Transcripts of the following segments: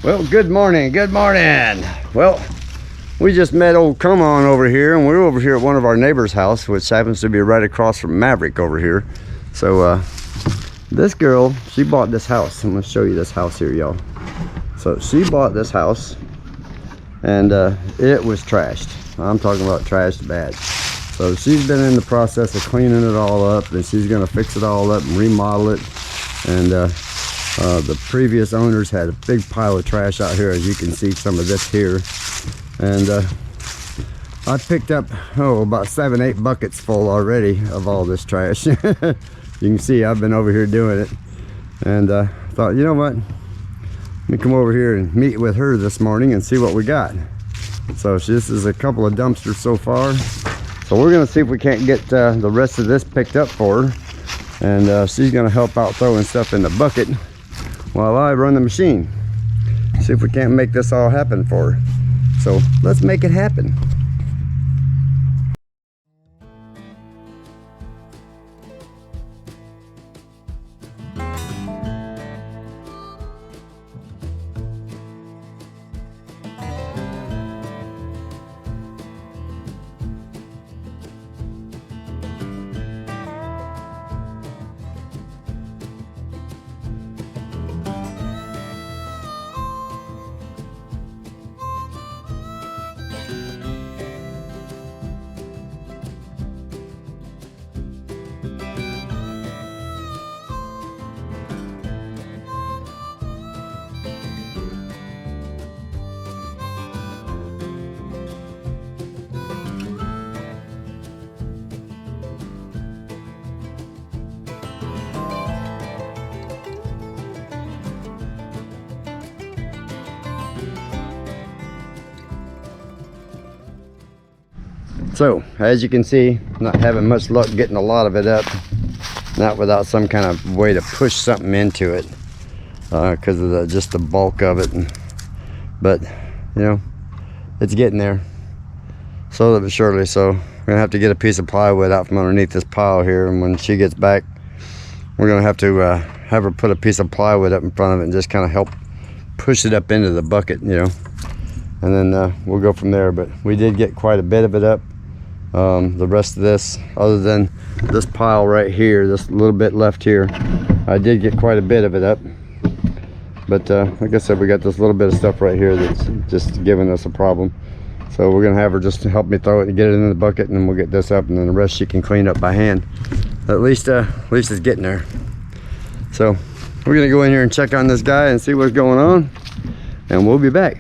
Well, good morning, good morning. Well, we just met old Come On over here, and we're over here at one of our neighbor's house, which happens to be right across from Maverick over here. So this girl, she bought this house. I'm gonna show you this house here, y'all. So she bought this house, and it was trashed. I'm talking about trashed bad. So she's been in the process of cleaning it all up, and she's gonna fix it all up and remodel it. And the previous owners had a big pile of trash out here, as you can see some of this here. And I picked up about 7-8 buckets full already of all this trash. You can see I've been over here doing it, and thought, you know what, let me come over here and meet with her this morning and see what we got. So this is a couple of dumpsters so far, so we're gonna see if we can't get the rest of this picked up for her, and she's gonna help out throwing stuff in the bucket while I run the machine. See if we can't make this all happen for her. So let's make it happen. So, as you can see, not having much luck getting a lot of it up, not without some kind of way to push something into it, because of just the bulk of it. But, you know, it's getting there, slowly but surely. So, we're gonna have to get a piece of plywood out from underneath this pile here, and when she gets back, we're gonna have to have her put a piece of plywood up in front of it and just kind of help push it up into the bucket, you know, and then we'll go from there. But we did get quite a bit of it up. The rest of this, other than this pile right here, this little bit left here, I did get quite a bit of it up. But like I said, we got this little bit of stuff right here that's just giving us a problem. So we're gonna have her just to help me throw it and get it in the bucket, and then we'll get this up, and then the rest she can clean up by hand. At least it's getting there. So we're gonna go in here and check on this guy and see what's going on, and we'll be back.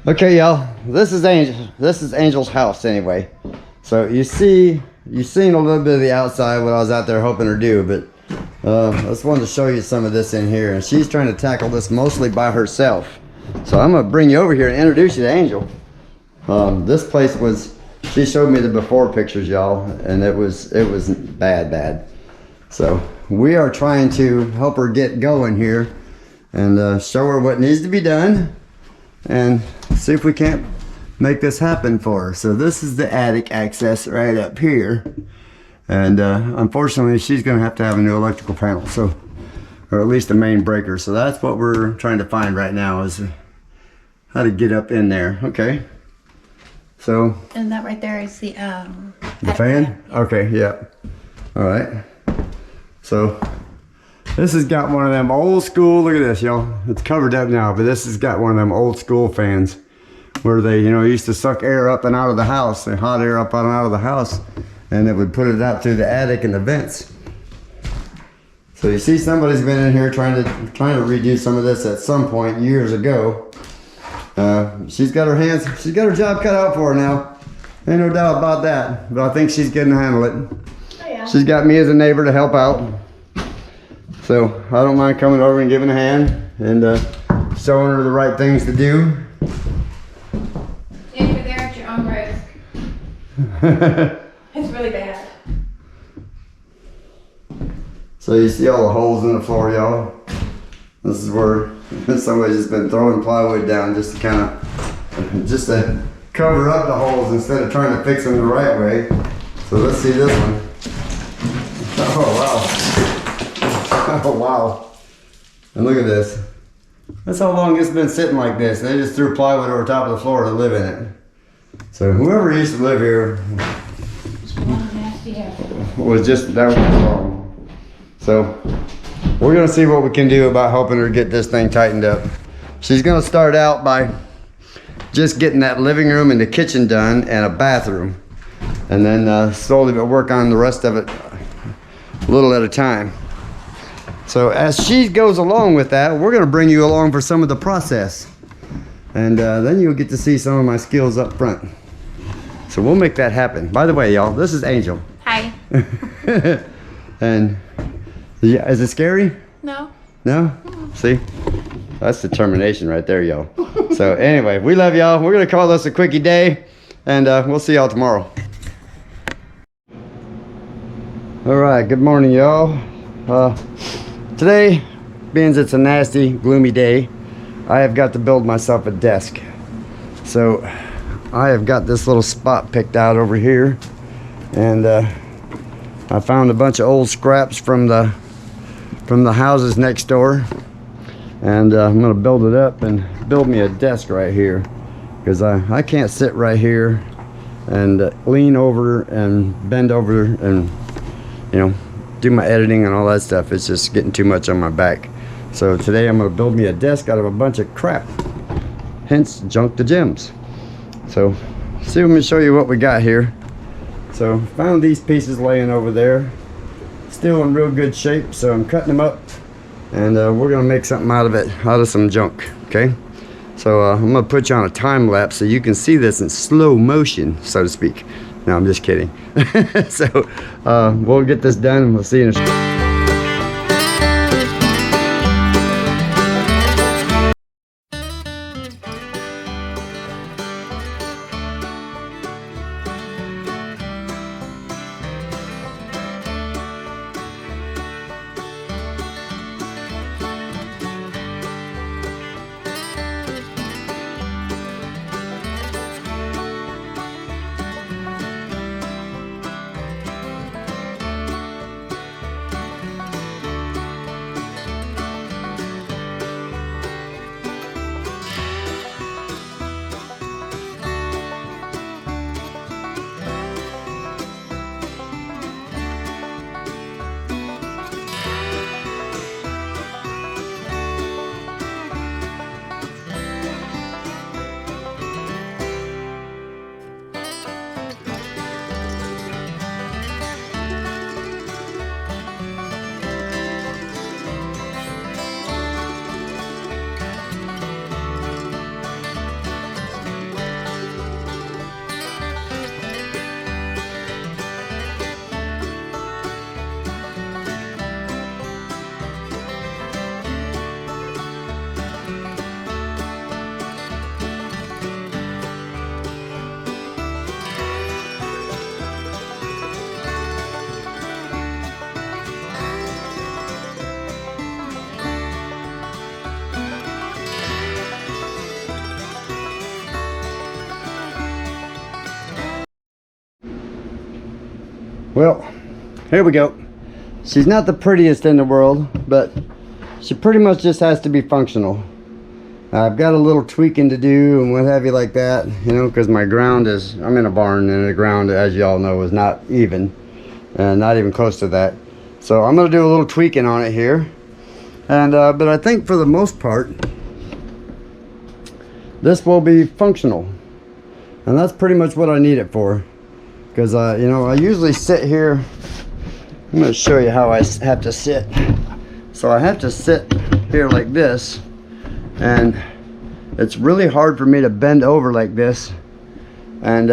Okay, y'all, this is Angel's house anyway. So you've seen a little bit of the outside, what I was out there hoping to do, but I just wanted to show you some of this in here. And she's trying to tackle this mostly by herself. So I'm gonna bring you over here and introduce you to Angel. This place was, she showed me the before pictures, y'all, and it was bad. So we are trying to help her get going here and show her what needs to be done and see if we can't make this happen for her. So this is the attic access right up here, and unfortunately she's gonna have to have a new electrical panel, so, or at least a main breaker. So that's what we're trying to find right now, is how to get up in there. Okay, so and that right there is the fan. Yeah. Okay, yeah, all right. So this has got one of them old school, look at this, y'all, it's covered up now, but this has got one of them old school fans where they, you know, used to suck air up and out of the house, the hot air up and out of the house, and it would put it out through the attic and the vents. So you see somebody's been in here trying to redo some of this at some point years ago. She's got her job cut out for her now. Ain't no doubt about that, but I think she's getting to handle it. Oh, yeah. She's got me as a neighbor to help out. So I don't mind coming over and giving a hand and showing her the right things to do. If you're there at your own risk. It's really bad. So you see all the holes in the floor, y'all. This is where somebody's just been throwing plywood down just to kind of, just to cover up the holes instead of trying to fix them the right way. So let's see this one. Oh wow. Oh wow. And look at this. That's how long it's been sitting like this. They just threw plywood over top of the floor to live in it. So whoever used to live here was just, that was wrong. So we're gonna see what we can do about helping her get this thing tightened up. She's gonna start out by just getting that living room and the kitchen done and a bathroom. And then slowly but work on the rest of it a little at a time. So as she goes along with that, we're gonna bring you along for some of the process. And then you'll get to see some of my skills up front. So we'll make that happen. By the way, y'all, this is Angel. Hi. And yeah, is it scary? No. No? See? That's determination right there, y'all. So anyway, we love y'all. We're gonna call this a quickie day, and we'll see y'all tomorrow. All right, good morning, y'all. Today, being it's a nasty, gloomy day, I have got to build myself a desk. So I have got this little spot picked out over here, and I found a bunch of old scraps from the houses next door, and I'm gonna build it up and build me a desk right here, because I can't sit right here and lean over and bend over and, you know, do my editing and all that stuff. It's just getting too much on my back. So today I'm gonna build me a desk out of a bunch of crap, hence Junktojems. So see, let me show you what we got here. So found these pieces laying over there, still in real good shape, so I'm cutting them up, and we're gonna make something out of it, out of some junk. Okay, so I'm gonna put you on a time lapse so you can see this in slow motion, so to speak. No, I'm just kidding. So we'll get this done and we'll see you in a Well, here we go. She's not the prettiest in the world, but she pretty much just has to be functional. I've got a little tweaking to do and what have you like that, you know, because my ground is, I'm in a barn and the ground, as you all know, is not even, not even close to that. So I'm going to do a little tweaking on it here. And but I think for the most part, this will be functional. And that's pretty much what I need it for. Because, you know, I usually sit here. I'm going to show you how I have to sit. So I have to sit here like this. And it's really hard for me to bend over like this. And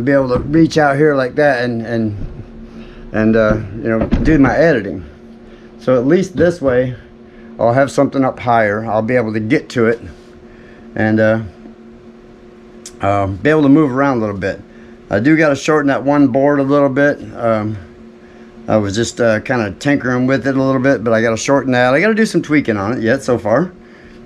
be able to reach out here like that and you know, do my editing. So at least this way, I'll have something up higher. I'll be able to get to it. And be able to move around a little bit. I do got to shorten that one board a little bit. I was just kind of tinkering with it a little bit, but I got to shorten that. I got to do some tweaking on it yet so far.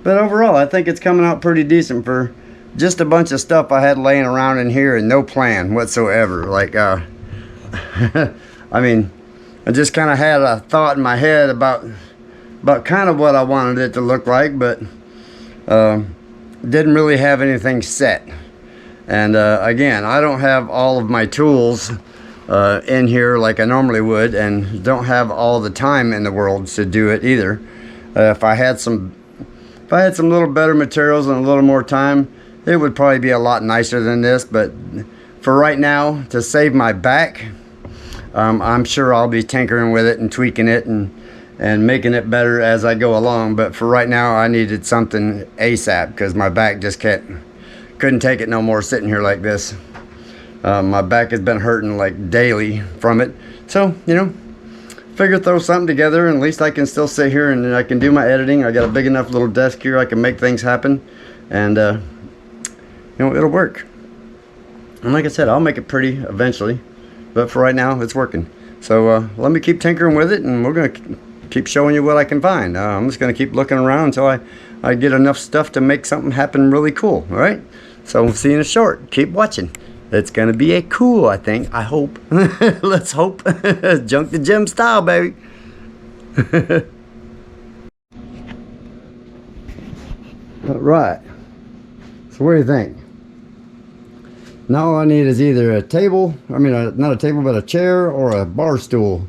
But overall, I think it's coming out pretty decent for just a bunch of stuff I had laying around in here and no plan whatsoever. Like, I mean, I just kind of had a thought in my head about kind of what I wanted it to look like, but didn't really have anything set. And again, I don't have all of my tools in here like I normally would, and don't have all the time in the world to do it either. If I had some little better materials and a little more time, it would probably be a lot nicer than this. But for right now, to save my back, I'm sure I'll be tinkering with it and tweaking it and making it better as I go along. But for right now, I needed something ASAP because my back just couldn't take it no more sitting here like this. My back has been hurting like daily from it. So, you know, figure throw something together, and at least I can still sit here and I can do my editing. I got a big enough little desk here I can make things happen, and you know, it'll work. And like I said, I'll make it pretty eventually, but for right now it's working. So let me keep tinkering with it, and we're gonna keep showing you what I can find. I'm just gonna keep looking around until I get enough stuff to make something happen really cool. All right, so we'll see you in a short. Keep watching. It's gonna be a cool, I think. I hope. Let's hope. Junktojems style, baby. All right. So what do you think? Now all I need is either a table, I mean, not a table, but a chair or a bar stool.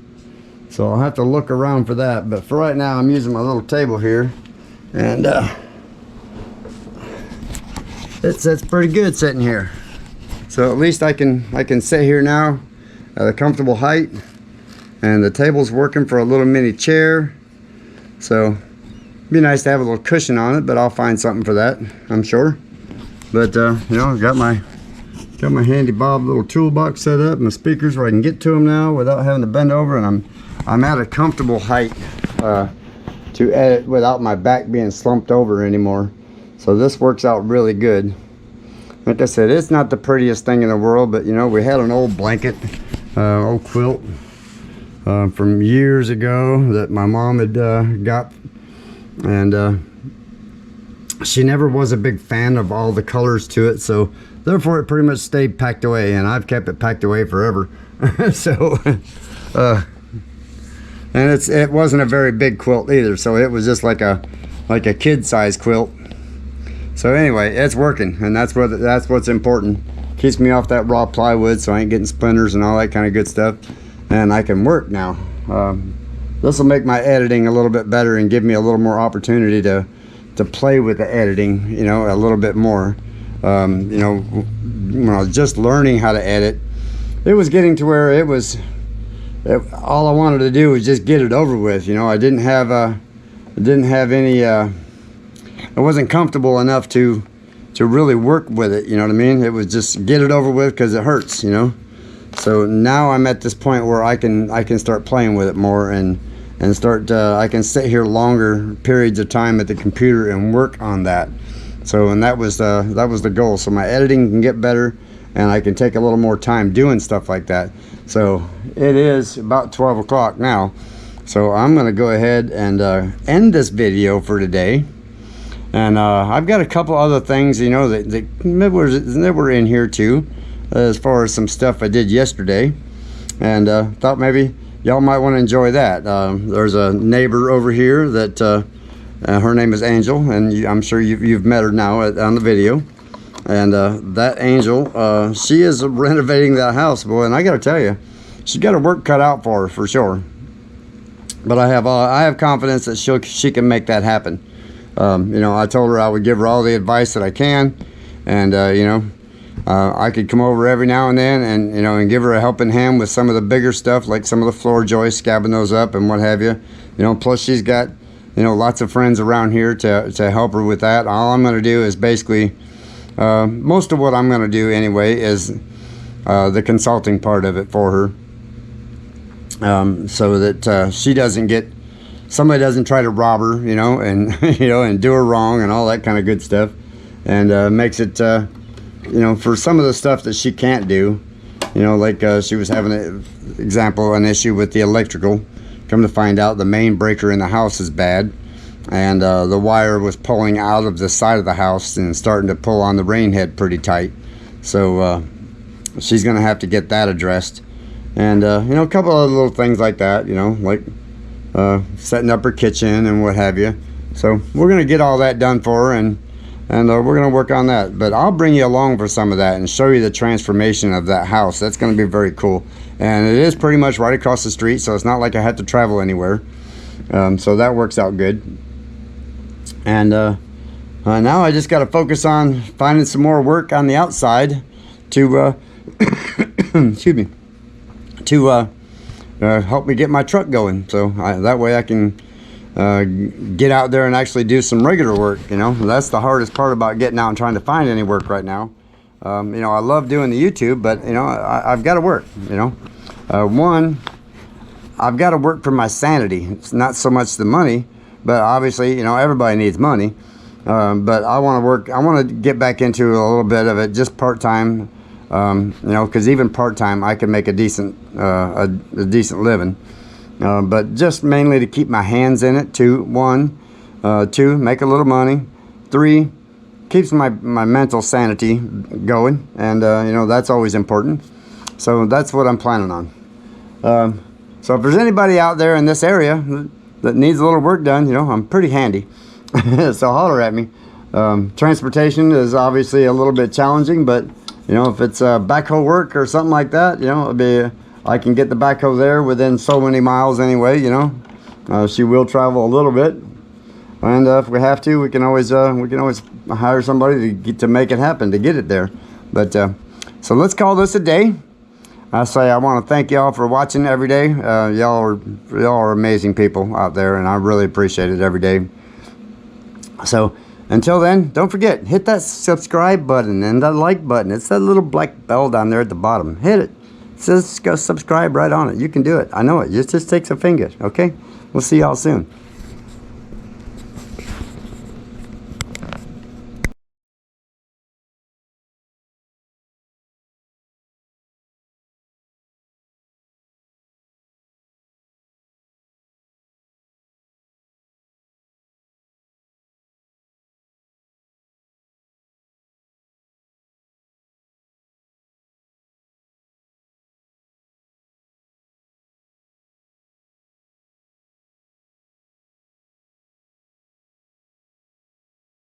So I'll have to look around for that. But for right now, I'm using my little table here, and it sits pretty good sitting here. So at least I can sit here now at a comfortable height, and the table's working for a little mini chair. So it'd be nice to have a little cushion on it, but I'll find something for that, I'm sure. But you know, I've got my handy bob little toolbox set up, and the speakers where I can get to them now without having to bend over, and I'm at a comfortable height to edit without my back being slumped over anymore. So this works out really good. Like I said, it's not the prettiest thing in the world, but you know, we had an old blanket, old quilt from years ago that my mom had got, and she never was a big fan of all the colors to it, so therefore it pretty much stayed packed away, and I've kept it packed away forever. So and it wasn't a very big quilt either, so it was just like a kid-size quilt. So anyway, it's working, and that's what's important. Keeps me off that raw plywood, so I ain't getting splinters and all that kind of good stuff. And I can work now. This will make my editing a little bit better and give me a little more opportunity to play with the editing, you know, a little bit more. You know, when I was just learning how to edit, it was getting to where all I wanted to do was just get it over with. You know, I didn't have any. I wasn't comfortable enough to really work with it, you know what I mean? It was just get it over with because it hurts, you know? So now I'm at this point where I can start playing with it more and start, I can sit here longer periods of time at the computer and work on that. So, and that was the goal. So my editing can get better, and I can take a little more time doing stuff like that. So it is about 12 o'clock now. So I'm gonna go ahead and end this video for today. And I've got a couple other things, you know, that were in here too, as far as some stuff I did yesterday. and thought maybe y'all might want to enjoy that. There's a neighbor over here that her name is Angel, and I'm sure you've met her now on the video. And that Angel, she is renovating that house, boy, and I got to tell you, she's got her work cut out for her, for sure. But I have confidence that she can make that happen. You know, I told her I would give her all the advice that I can, and you know, I could come over every now and then, and you know, and give her a helping hand with some of the bigger stuff, like some of the floor joists, scabbing those up and what have you. You know, plus she's got, you know, lots of friends around here to help her with that. All I'm going to do is basically, most of what I'm going to do anyway is the consulting part of it for her. So that she doesn't get, somebody doesn't try to rob her, you know, and you know, and do her wrong and all that kind of good stuff, and makes it, you know, for some of the stuff that she can't do, you know, like she was having an issue with the electrical. Come to find out, the main breaker in the house is bad, and the wire was pulling out of the side of the house and starting to pull on the rain head pretty tight. So she's gonna have to get that addressed. And you know, a couple of little things like that, you know, like setting up her kitchen and what have you. So we're gonna get all that done for her, and we're gonna work on that. But I'll bring you along for some of that and show you the transformation of that house. That's gonna be very cool, and it is pretty much right across the street, so it's not like I have to travel anywhere. So that works out good. And now I just got to focus on finding some more work on the outside to excuse me, to help me get my truck going, so that way I can get out there and actually do some regular work. You know, that's the hardest part about getting out and trying to find any work right now. You know, I love doing the YouTube, but you know, I've got to work. You know, one, I've got to work for my sanity. It's not so much the money, but obviously, you know, everybody needs money. But I want to work. I want to get back into a little bit of it, just part-time. You know, because even part-time I can make a decent living, but just mainly to keep my hands in it. Two, make a little money. 3, keeps my mental sanity going, and you know, that's always important. So that's what I'm planning on. So if there's anybody out there in this area that needs a little work done, you know, I'm pretty handy. So holler at me. Transportation is obviously a little bit challenging, but you know, if it's backhoe work or something like that, you know, I can get the backhoe there within so many miles anyway. You know, she will travel a little bit, and if we have to, we can always hire somebody to make it happen, to get it there. But so let's call this a day. I want to thank y'all for watching every day. Y'all are amazing people out there, and I really appreciate it every day. So until then, don't forget, hit that subscribe button and that like button. It's that little black bell down there at the bottom. Hit it. It says go subscribe right on it. You can do it. I know it. It just takes a finger. Okay? We'll see y'all soon.